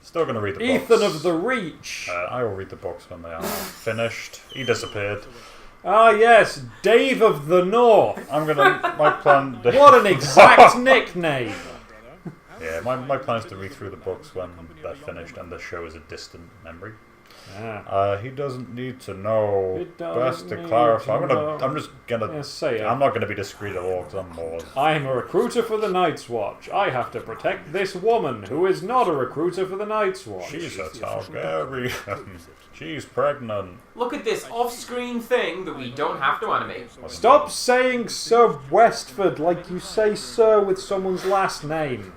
Still going to read the books. Ethan of the Reach. I will read the books when they are finished. He disappeared. Ah, yes, Dave of the North. I'm going to... My plan... What an exact nickname. Yeah, my plan is to read through the books when they're finished and the show is a distant memory. He doesn't need to know. Best to clarify. I'm just gonna say it. I'm not gonna be discreet at all because I'm bored. I'm a recruiter for the Night's Watch. I have to protect this woman who is not a recruiter for the Night's Watch. She's a Targaryen. She's pregnant. Look at this off-screen thing that we don't have to animate. Stop saying Sir Westford like you say Sir with someone's last name.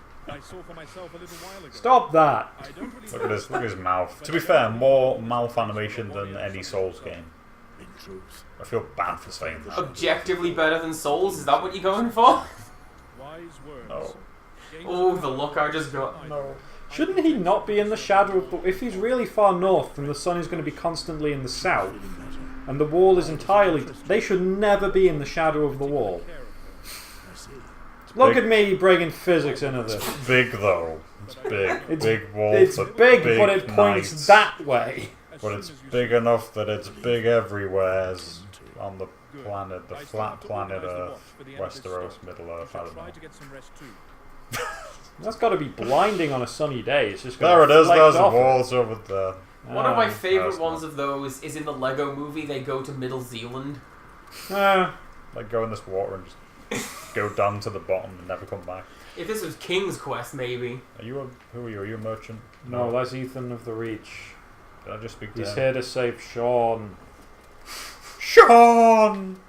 Stop that. Look at his mouth. To be fair, more mouth animation than any Souls game. I feel bad for saying that. Objectively better than Souls? Is that what you're going for? No. Oh, the look I just got. No. Shouldn't he not be in the shadow of the... If he's really far north, then the sun is going to be constantly in the south. And the wall is entirely... They should never be in the shadow of the wall. Look at me bringing physics into this. It's big though. It's big. Big wall. It's big, but it points that way. But it's big enough that it's big everywhere on the planet, the flat planet Earth, Westeros, Middle Earth, I don't know. That's got to be blinding on a sunny day. It's just there it is, there's the walls over there. One of my favourite ones of those is in the Lego movie. They go to Middle Zealand. Like go in this water and just go down to the bottom and never come back. If this was King's Quest, maybe. Who are you? Are you a merchant? No, that's Ethan of the Reach. Did I just speak to He's him? here to save Sean. Sean!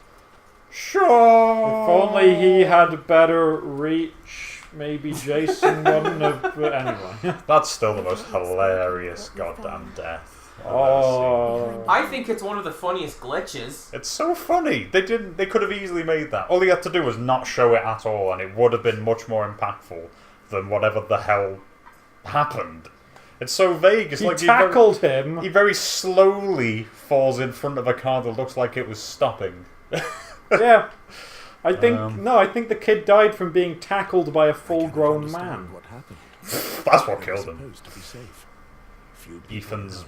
If only he had better reach, maybe Jason wouldn't have... But anyway. That's still the most hilarious goddamn death. Oh. I think it's one of the funniest glitches. It's so funny. They could have easily made that. All they had to do was not show it at all, and it would have been much more impactful than whatever the hell happened. It's so vague. It's like tackled him. He very slowly falls in front of a car that looks like it was stopping. Yeah. I think the kid died from being tackled by a full-grown man. That's what killed him. Ethan's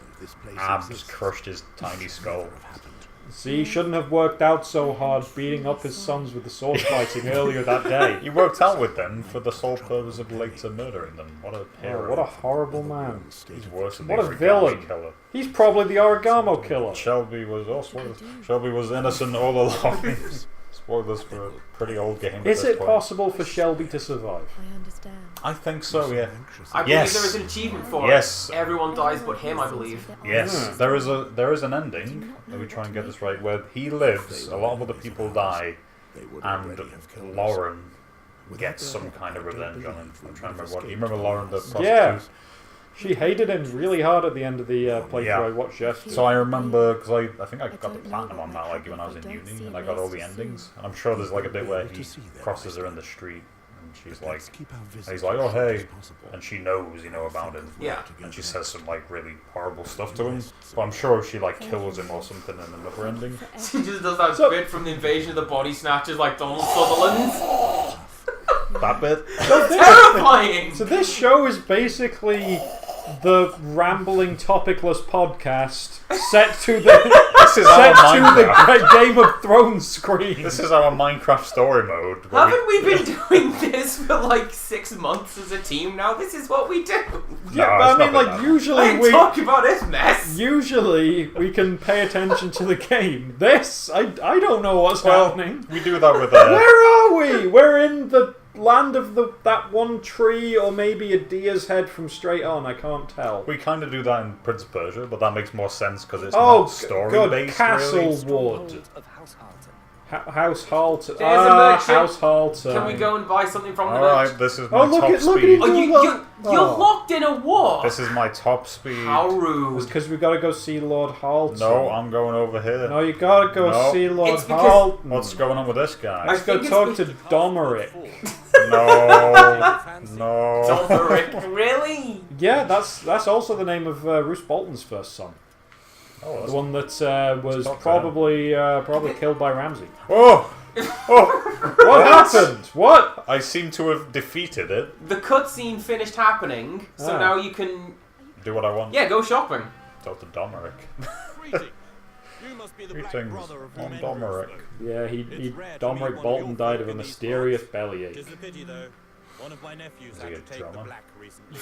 abs crushed his tiny skull. See, he shouldn't have worked out so hard beating up his sons with the sword fighting earlier that day. He worked out with them for the sole purpose of later murdering them. What a hero. Oh, what a horrible man. He's worse than what the a villain. killer. He's probably the Origamo killer. Shelby was innocent all along. Spoilers for a pretty old game. Is it possible for Shelby to survive? I understand. I think so, yeah. I believe there is an achievement for it. Everyone dies but him, I believe. Yes, there is an ending. Let me try and get this right. Where he lives, a lot of other people die, and Lauren gets some kind of revenge on him. I'm trying to remember what. You remember Lauren, the prostitute? Yeah. She hated him really hard at the end of the playthrough I watched yesterday. So I remember, because I think I got the platinum on that like when I was in uni, and I got all the endings. And I'm sure there's like a bit where he crosses her in the street, and she's like, he's like, oh hey, and she knows, about him. Yeah. And she says some like really horrible stuff to him. But I'm sure she like kills him or something in another ending. She just does that bit from the Invasion of the Body Snatchers like Donald Sutherland. That bit. Terrifying! So this show is basically the rambling topicless podcast set to the Game of Thrones screen. This is our Minecraft story mode. Haven't we been doing this for like 6 months as a team now? This is what we do. Yeah, but I mean, like, usually we talk about this mess. Usually we can pay attention to the game. This, I don't know what's happening. We do that with Where are we? We're in the land of that one tree, or maybe a deer's head from Straight On. I can't tell. We kind of do that in Prince of Persia, but that makes more sense because it's not story-based. Castlewood. House Halter. House Halter. Can we go and buy something from the Alright, this is my top speed. You're locked in a war. This is my top speed. How rude. It's because we gotta go see Lord Halton. No, I'm going over here. No, you gotta go see Lord Halton. What's going on with this guy? Let's go talk to Domeric. No. Domeric, really? Yeah, that's also the name of Roose Bolton's first son. Oh, the one that was probably killed by Ramsay. Oh! What happened? What? I seem to have defeated it. The cutscene finished happening, so now you can Do what I want. Yeah, go shopping. Talk to Domeric. You must be the black Greetings, brother of I'm whom Domeric. Yeah, Domeric Bolton died of a mysterious bellyache. It's a pity though. One of my nephews Is had he to a take drummer? the black recently.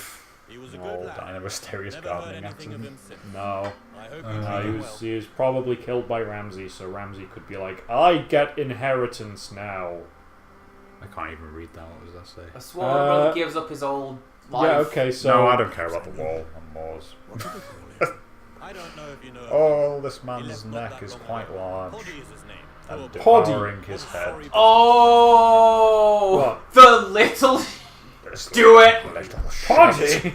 He was a No, good lad. Dying of mysterious Never heard gardening anything of accident. him since. No. I hope No, he's well. he was probably killed by Ramsay, so Ramsay could be like, I get inheritance now. I can't even read that. What does that say? A sworn brother gives up his old life. Yeah, okay, so... No, I don't care about the wall and moors. I don't know if you know. Oh, this He man's left not neck that is long quite ago. large Poddy is his name. and Poddy. devouring his head. Oh, What? the little. Do it. Poddy!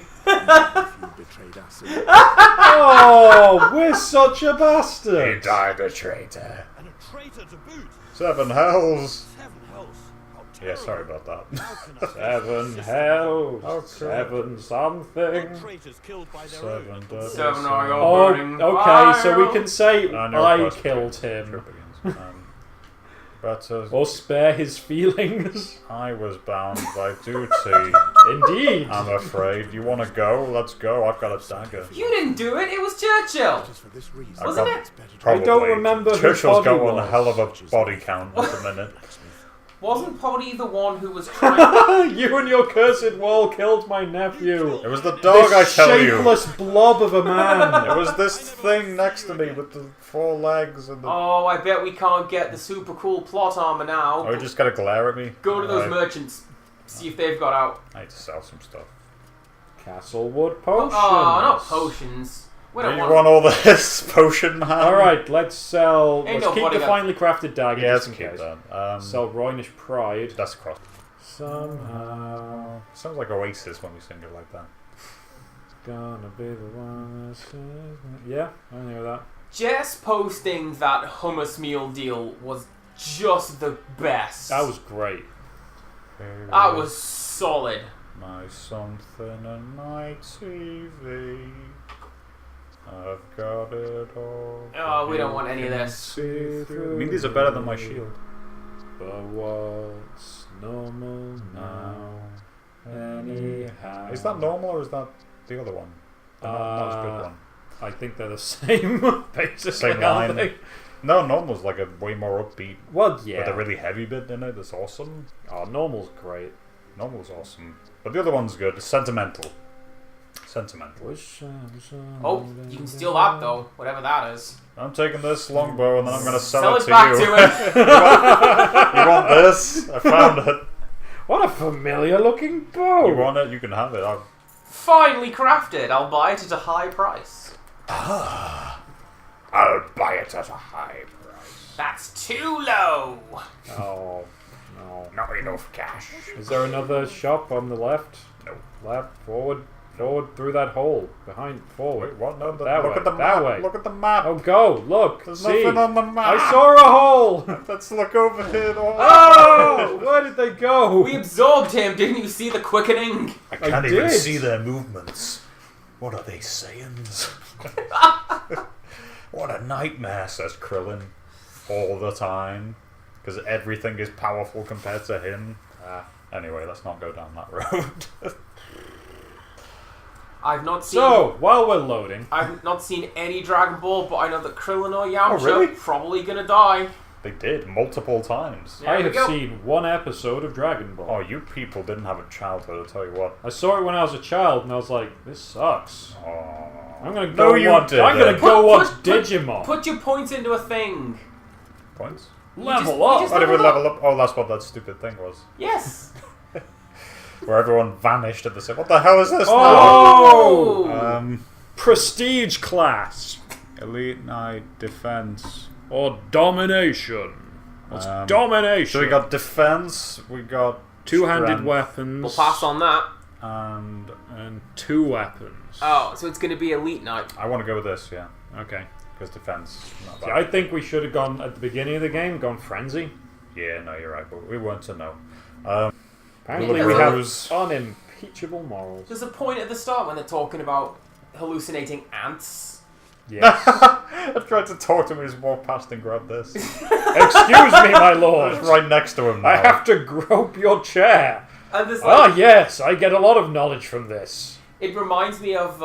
Oh, we're such a He bastard! died a traitor. And a traitor to boot. 7 hells. 7 hells. How Yeah, terrible. sorry about that. How can I say 7 this? hells, Oh, cool. 7 something. What traitors killed by their 7 own? dead. 7 are your Oh, burning okay, so we fire. can say And your I quest killed to him. trip against. But Or spare his feelings. I was bound by duty. Indeed. I'm afraid. You want to go? Let's go. I've got a dagger. You didn't do it. It was Churchill. I've Wasn't got- it? Probably. I don't remember who Churchill's got Poddy one was. hell of a body count at the minute. Wasn't Poddy the one who was trying? You and your cursed wall killed my nephew. It was the dog, I This tell you. shapeless blob of a man. It was this thing next to me with the 4 legs and the... Oh, I bet we can't get the super cool plot armor now. Oh, you just gotta glare at me? Go to those Right. merchants. See if they've got out. I need to sell some stuff. Castlewood potions. Oh, not potions. We Do don't you want. want all this potion, man? Alright, let's sell. Ain't Let's keep nobody the got- finely crafted dagger Yeah, just let's in keep case. that. Sell Roynish Pride. That's cross. Somehow. Sounds like Oasis when we sing it like that. Gonna be the one that says. Yeah, I know that. Jess posting that hummus meal deal was just the best. That was great. That was solid. My something and my TV. I've got it all. Oh, we don't want any of this. I mean, these are better than my shield. But what's normal now? Anyhow. Is that normal or is that the other one? The not as good one. I think they're the same, basically. Same aren't line. they? No, normal's like a way more upbeat Well, yeah. with a really heavy bit in it. That's awesome. Oh, normal's great. Normal's awesome, but the other one's good. It's sentimental. Sentimental. Oh, you can steal that though, whatever that is. I'm taking this longbow and then I'm going to sell it to back you. to it. You want this? I found it. What a familiar looking bow! You want it? You can have it. Finely crafted. I'll buy it at a high price. I'll buy it at a high price. That's too low. Oh, no. Not enough cash. Is there another shop on the left? No. Left, forward, through that hole. Behind, forward. Wait, what? No, That look way, at the that map. way. Look at the map. Oh, go, look, There's see. nothing on the map. I saw a hole! Let's look over here. Oh! Where did they go? We absorbed him. Didn't you see the quickening? I can't I even did. see their movements. What are they saying? What a nightmare, says Krillin. All the time. Because everything is powerful compared to him. Anyway, let's not go down that road. I've not seen. So, while we're loading, I've not seen any Dragon Ball, but I know that Krillin or Yamcha really? probably gonna die. They did, multiple times. There I we have go. seen one episode of Dragon Ball. Oh, you people didn't have a childhood, I'll tell you what. I saw it when I was a child, and I was like, "This sucks." Oh. I'm gonna No, go you watch. didn't. I'm gonna go Put- watch put- Digimon. Put your points into a thing. Points? Level you up. just Why did we leveled level up? Oh, that's what that stupid thing was. Yes. Where everyone vanished at the same. What the hell is this Oh! now? Prestige class Elite Knight Defense. or domination. What's domination? So we got defense, we got two-handed strength, weapons. We'll pass on that. and 2 weapons. Oh, so it's gonna be Elite Knight. I want to go with this, yeah, Okay. because defense. Not See, bad. I think we should have gone at the beginning of the game, gone frenzy. Yeah, no, you're right, but we weren't to know. Apparently, Yeah, we Rose. have unimpeachable morals. There's a point at the start when they're talking about hallucinating ants. Yes. I tried to talk to him, he just walked past and grabbed this. Excuse me, my I lord. was right next to him now. I have to grope your chair. And there's like, Ah, yes, I get a lot of knowledge from this. It reminds me of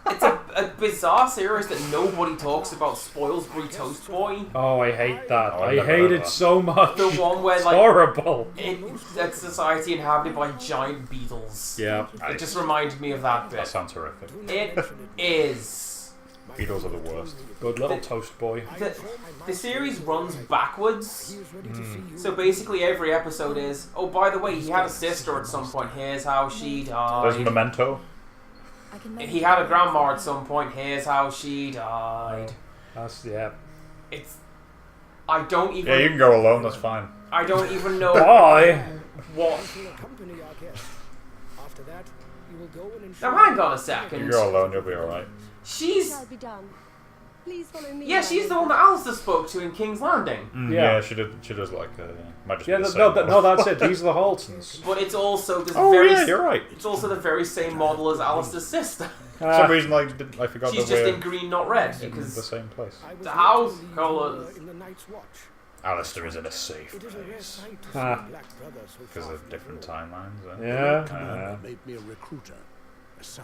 it's a bizarre series that nobody talks about. Spoilsbury Toast Boy. Oh, I hate that. Oh, I hate it so much. The one where It's like horrible. it's a society inhabited by giant beetles. Yeah. It just reminded me of that That bit. sounds horrific. It is. Beetles are the worst. Good little toast boy. The series runs backwards. So basically every episode is, oh, by the way, he had a sister at some point. Here's how she There's died. Memento. He had a grandma at some point. Here's how she died. That's, yeah. It's... I don't even... Yeah, you can go alone, that's fine. I don't even know Bye! what... Now hang on a You second. go alone, you'll be alright. She's... Shall be done. Please follow me. Yeah, she's the one that Alistair spoke to in King's Landing. Yeah. She does like might just Yeah, be the no, same no, one. that's it. These are the Haltons. But it's also this Oh very... yeah, you're right. It's also the very same model as Alistair's sister. For some reason, I forgot She's that just we're in green, not red, in the because same place. the house colours... Alistair is in a safe place because of different timelines. Yeah. Made me a recruiter. As such,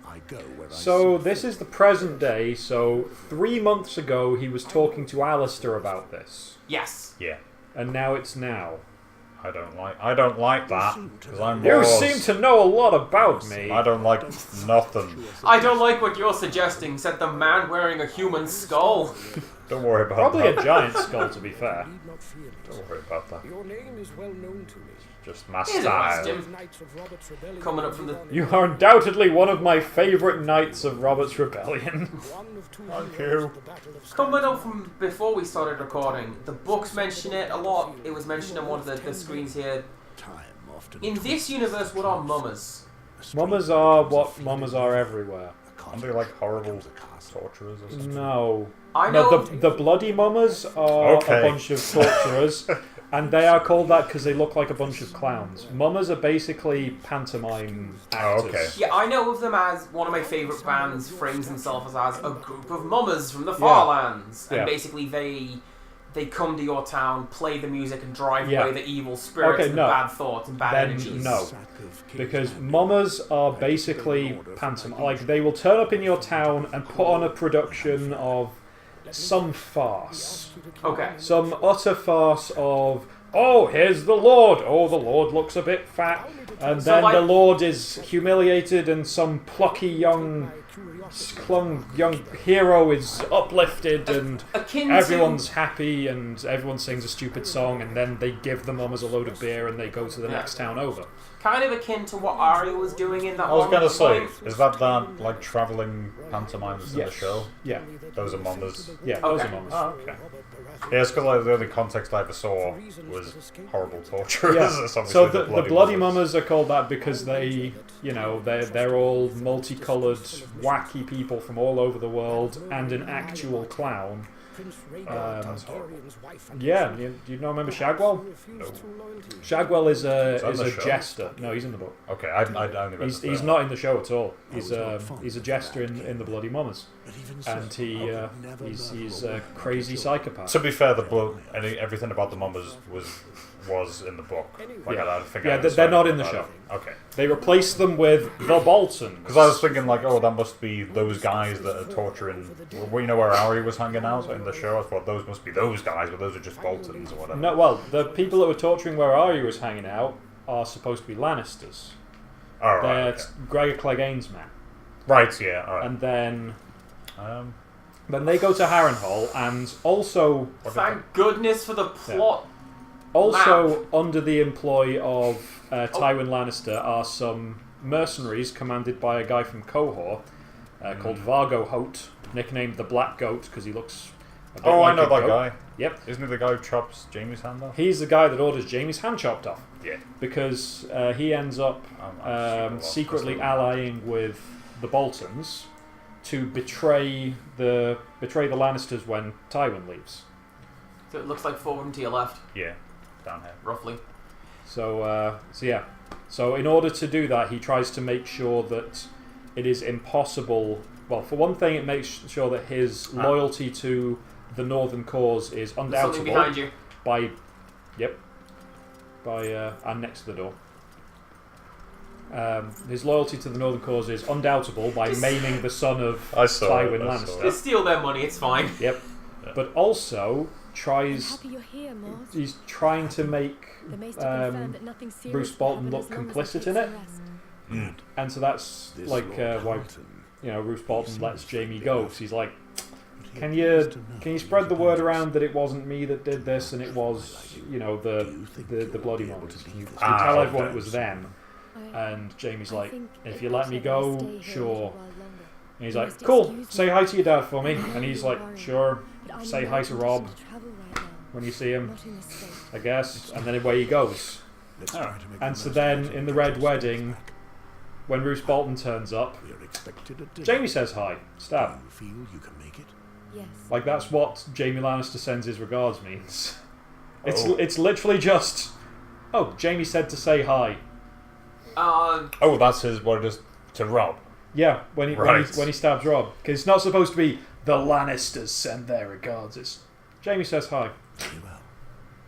I go where So this is the present day. So 3 months ago, he was talking to Alistair about this, Yes. Yeah, and now it's now. I don't like that because I'm You Ross. seem to know a lot about me. I don't like nothing. I don't like what you're suggesting, said the man wearing a human skull. Don't worry about Probably that. a giant skull, to be fair. Don't worry about that. Your name is well known to me. Just my Here's a style. question. Knights of Robert's Rebellion. Coming up from the... You are undoubtedly one of my favourite knights of Robert's Rebellion. One of two Thank heroes you. of the Battle of Coming up from before we started recording, the books mention it a lot. It was mentioned on one of the screens here. time often. In this universe, what are mummers? Mummers are what mummers are everywhere. Aren't they like horrible torturers or something? No. I know... No, the bloody mummers are Okay. a bunch of torturers, and they are called that because they look like a bunch of clowns. Mummers are basically pantomime actors. Oh, okay. Yeah, I know of them as one of my favourite bands frames themselves as a group of mummers from the far lands. And Yeah. basically they come to your town, play the music and drive Yeah. away the evil spirits Okay, and no. bad thoughts and bad Then energies. no. Because mummers are basically pantomime. Like, they will turn up in your town and put on a production of some farce. Okay. Some utter farce of, oh, here's the Lord. Oh, the Lord looks a bit fat. And So, then like- the Lord is humiliated and some plucky young hero is uplifted and Akin everyone's happy and everyone sings a stupid song and then they give the mummers a load of beer and they go to the next town over. kind of akin to what Arya was doing in that I was one gonna say, point. is that like travelling pantomimes in the Yes. show? Yeah, Those are mummers. yeah, those Okay. are mummers. Oh, okay. Yeah, it's because like, the only context I ever saw was horrible torturers. Yeah. It's obviously So the bloody mummers are called that because they, you know, they're all multicoloured, wacky people from all over the world and an actual clown. That's horrible. Yeah, you know, remember Shagwell? No. Shagwell is Is that a the show? jester. No, he's in the book. Okay, I only read the He's first. not in the show at all. He's a jester in the Bloody Mummers, But even so, and I would never he's learn a crazy psychopath. To be fair, everything about the mummers was in the book. Like, Yeah. I think I Yeah, understand they're not in the about show. it. Okay. They replaced them with the Boltons. Because I was thinking, like, oh, that must be those guys that are torturing. Well, you know where Ari was hanging out in the show? I thought those must be those guys, but those are just Boltons or whatever. No, well, the people that were torturing where Arya was hanging out are supposed to be Lannisters. All right. They're Okay. Gregor Clegane's men. Right. Yeah. All right. And then Um, they go to Harrenhal, and also Thank goodness for the plot. under the employ of Tywin Lannister are some mercenaries commanded by a guy from Qohor called Vargo Hoat, nicknamed the Black Goat because he looks a bit oh, like I know a that goat. guy. Yep. Isn't he the guy who chops Jamie's hand off? He's the guy that orders Jaime's hand chopped off Yeah. because he ends up I'm secretly super lost. allying with the Boltons to betray the Lannisters when Tywin leaves. So it looks like 4 of them to your left, Yeah. Down here. roughly. So yeah. So in order to do that, he tries to make sure that it is impossible. Well, for one thing, it makes sure that his loyalty to the Northern cause is There's something undoubtable behind you. by and next to the door. His loyalty to the Northern cause is undoubtable by maiming the son of Tywin Lannister. Just steal their money, it's fine. Yep. But also tries. Happy you're here, Mort. He's trying to make The Maester confirmed that nothing serious Bruce will Bolton happen look as long as complicit he in takes it. a rest. And so that's like why Bruce Bolton lets Jaime go. Because he's like, can you spread the word around that it wasn't me that did this and it was the bloody monsters? Can you tell everyone it was them? And Jaime's like, if you let me go, sure. And he's like, cool, say hi to your dad for me. And he's like, sure, say hi to Rob when you see him, I guess. And then away he goes. And so then in the Red Wedding, when Roose Bolton turns up, Jaime says hi, stab. Yes. Like that's what Jaime Lannister sends his regards means. It's literally just, oh, Jaime said to say hi. Oh, that's what it is to Rob. Yeah, when he stabs Rob, because it's not supposed to be the Lannisters send their regards. It's Jaime says hi.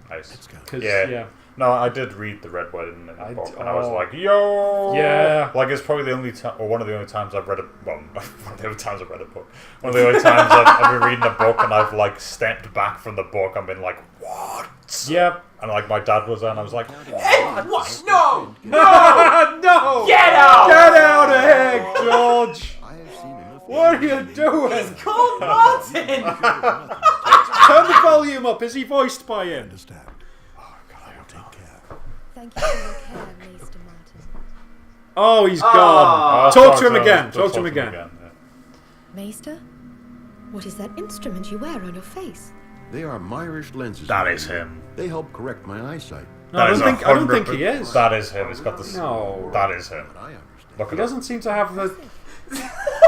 Nice. Yeah. No, I did read the Red Wedding in the book, and I was oh. like, yo! Yeah. Like, it's probably the only time, or one of the only times I've read a, well, one of the only times I've read a book. One of the only times I've been reading a book and I've, like, stepped back from the book and been like, what? Yep. And, like, my dad was there and I was like, What? No! No! Get out! Get out of here, George! What are you doing? He's called Martin! Turn the volume up. Is he voiced by him? Understand. Thank you for your care, Maester Martin. Oh, he's gone. Talk to him again. Talk to him again. Yeah. Maester? What is that instrument you wear on your face? They are Myrish lenses. That is him. They help correct my eyesight. No, I don't think he is. That is him. He's got the. No. That is him. I understand. Look He at doesn't seem to have the.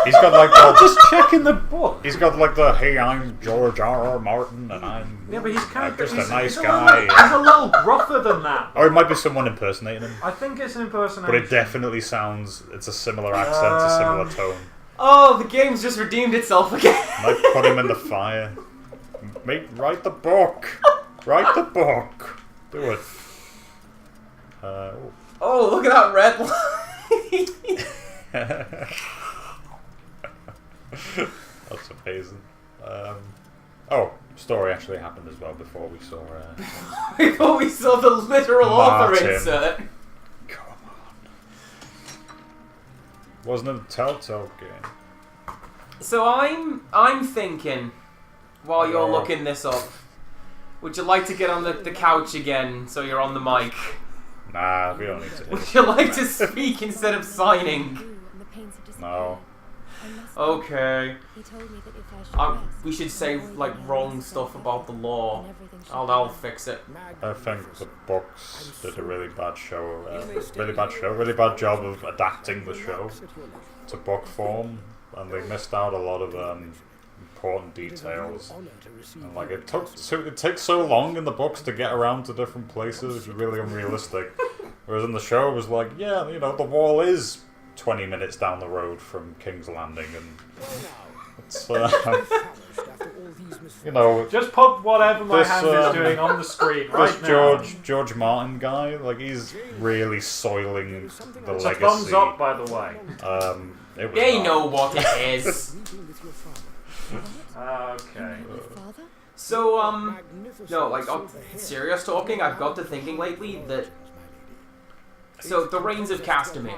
He's got like the. Just checking the book. He's got like the hey, I'm George R.R. Martin and I'm. Yeah, but he's kind of just a nice he's guy. He's a little gruffer than that. Or it might be someone impersonating him. I think it's an impersonation. But it definitely sounds. It's a similar accent, a similar tone. Oh, the game's just redeemed itself again. Might put him in the fire. Write the book. Write the book. Do it. Oh, look at that red line. That's amazing. Story actually happened as well before we saw. Before we saw the literal author Martin. insert. Come on. Wasn't it a Telltale game? So I'm thinking, while you're looking this up, would you like to get on the couch again so you're on the mic? Nah, we don't need to. Would you like to speak instead of signing? No. Okay. He told me that if I should rest, We should say like wrong stuff about the law. I'll fix it. I think the books did a really bad really bad job of adapting the show to book form, and they missed out a lot of important details. And like it takes so long in the books to get around to different places, which is really unrealistic. Whereas in the show, it was like, yeah, the wall is 20 minutes down the road from King's Landing, and it's just put whatever my hand is doing on the screen right now. This George Martin guy, like he's really soiling the It's legacy. a thumbs up, by the way. They know what it is. Okay. So no, like serious talking. I've got to thinking lately that. So, The Reigns of Castamere.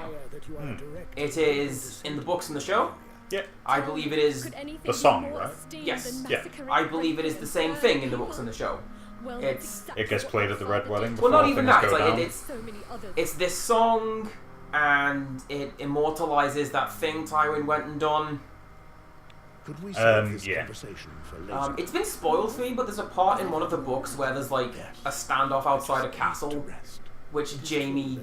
It is in the books and the show. Yeah. I believe it is The song, right? Yes. Yeah. I believe it is the same thing in the books and the show. It gets played at the Red Wedding. Well, Before not even things that. It's go like down. it's this song, and it immortalizes that thing Tywin went and done. Could we save this yeah. conversation for later? It's been spoiled for me, but there's a part in one of the books where there's like a standoff outside a castle, which Jaime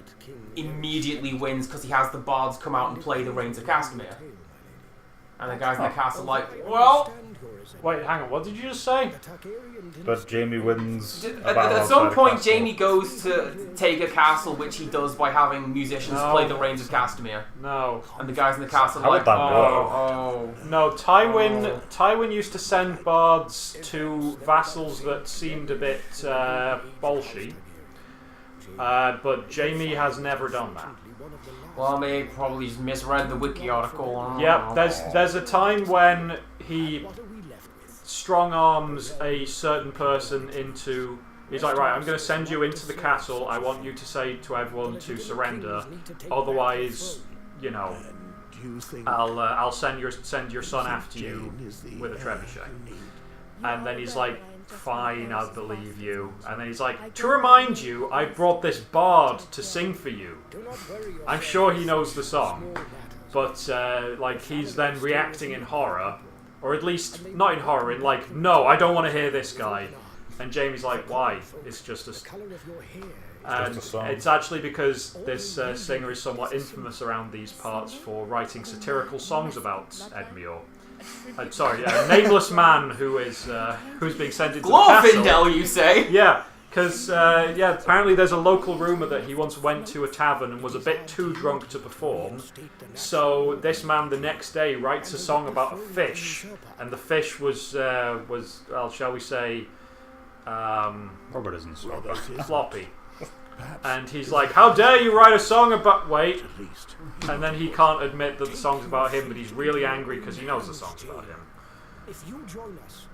immediately wins because he has the bards come out and play the Reigns of Castamere. And the guys in the castle are like, well... Wait, hang on, what did you just say? But Jaime wins. At some point, Jaime goes to take a castle, which he does by having musicians play the Reigns of Castamere. No. And the guys in the castle How are would like, that oh. No, Tywin used to send bards to vassals that seemed a bit bolshy. But Jaime has never done that. Well, I may probably just misread the wiki article. Yep, there's a time when he strong arms a certain person into. He's like, right, I'm going to send you into the castle. I want you to say to everyone to surrender. Otherwise, you know, I'll send your son after you with a trebuchet. And then he's like, fine, I'll believe you. And then he's like, to remind you, I brought this bard to sing for you. I'm sure he knows the song, but like he's then reacting in horror, or at least not in horror, in like, no, I don't want to hear this guy. And Jamie's like, why? It's just a... And it's actually because this singer is somewhat infamous around these parts for writing satirical songs about Edmure. Sorry, a nameless man who's being sent into the castle. Glorfindel, you say? Yeah, because apparently there's a local rumour that he once went to a tavern and was a bit too drunk to perform. So this man the next day writes a song about a fish, and the fish was well, shall we say, Robert isn't so floppy. And he's like, how dare you write a song about... Wait. And then he can't admit that the song's about him, but he's really angry because he knows the song's about him. If you join us,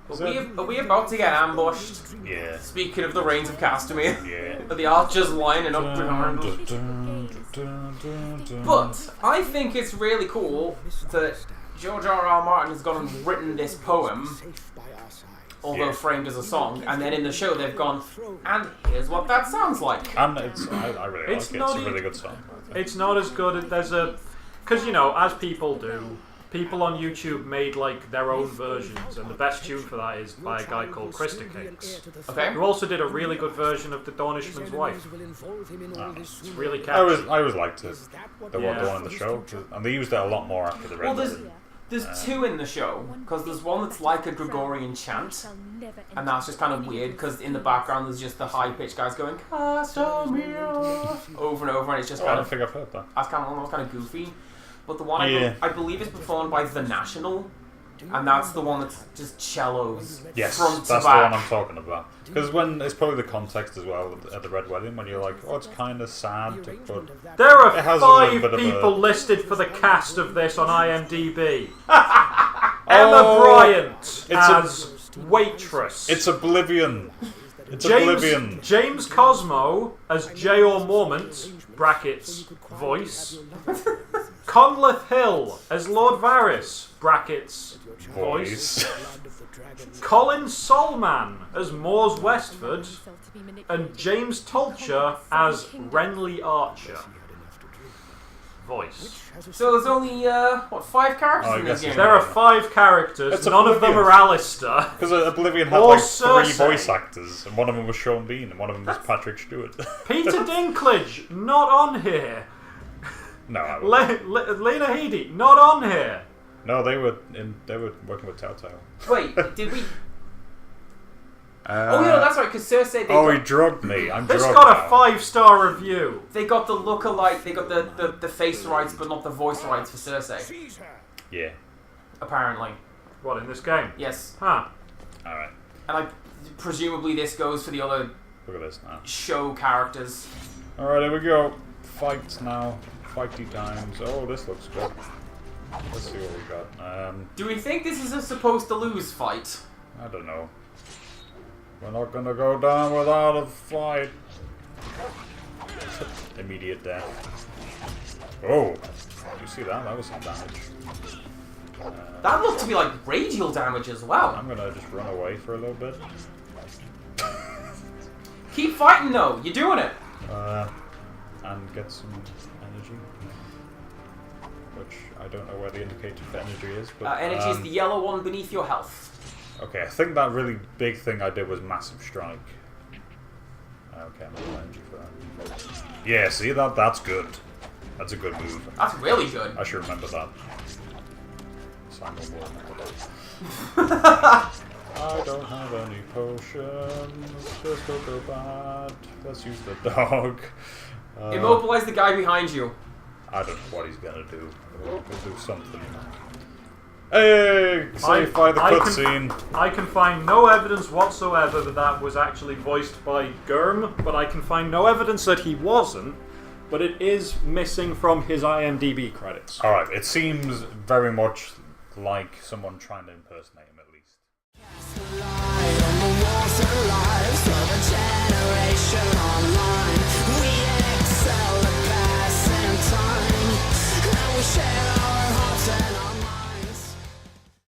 Are we about to get ambushed? Yeah. Speaking of the Reigns of Castamere. Yeah. Are the archers lining up behind us? But I think it's really cool that George R.R. Martin has gone and written this poem, safe by our side. although framed as a song, and then in the show they've gone, and here's what that sounds like. And I really It's like it. not It's a really good song. It's not as good. There's a... Because, you know, as people do, people on YouTube made, like, their own versions, and the best tune for that is by a guy called Krista Cakes, Okay. who also did a really good version of The Dornishman's Wife. It's really catchy. I always liked it. The one in the show, and they used it a lot more after the Red Well, Wedding. there's two in the show, because there's one that's like a Gregorian chant, and that's just kind of weird, because in the background there's just the high-pitched guys going, Castamere, over and over, and it's just I kind don't of, think I've heard that. that's kind of almost kind of goofy. But the one Yeah. I believe is performed by The National, and that's the one that's just cellos Yes, front to that's the one back. I'm talking about. Because when it's probably the context as well at the Red Wedding, when you're like, oh, it's kind of sad, but There are It has a little 5 bit of people a- listed for the cast of this on IMDb. Emma Bryant as waitress. it's Oblivion. It's Oblivion. James Cosmo as J.R. Mormont, brackets, voice. Conleth Hill as Lord Varys, brackets, voice. Colin Solman as Moors Westford, and James Tulcher as Renly Archer, voice. So there's only, 5 characters Oh, I in this guess game? There are 5 characters, It's none of them Oblivion. are Alistair. Because Oblivion had Or like 3 Cersei. voice actors, and one of them was Sean Bean, and one of them was Patrick Stewart. Peter Dinklage, not on here. No, I wouldn't. Lena Headey, not on here. No, they were working with Telltale. Wait, did we... oh, yeah, that's right, because Cersei, He drugged me. I'm This drugged got a now. 5-star review. they got the look-alike, they got the face rights, but not the voice rights for Cersei, Yeah. apparently. What, in this game? Yes. Huh. Alright. And presumably this goes for the other Look at this now. show characters. Alright, here we go. Fights now. Fighty times. Oh, this looks good. Let's see what we got. Do we think this is a supposed to lose fight? I don't know. We're not gonna go down without a fight. Immediate death. Oh, you see that? That was some damage. That looked to be like radial damage as well. I'm gonna just run away for a little bit. Keep fighting though, you're doing it. And get some energy. Which I don't know where the indicator for energy is. But, Energy is the yellow one beneath your health. Okay, I think that really big thing I did was Massive Strike. Okay, I'm not energy for that. Yeah, see that? That's good. That's a good move. That's really good. I should remember that. Simon will remember that. I don't have any potions. Just go bad. Let's use the dog. Immobilize the guy behind you. I don't know what he's gonna do. He'll do something. Hey! Saved by the cutscene. I can find no evidence whatsoever that was actually voiced by Gurm, but I can find no evidence that he wasn't, but it is missing from his IMDb credits. Alright, it seems very much like someone trying to impersonate him at least. Cast the light on the walls and lives of a generation on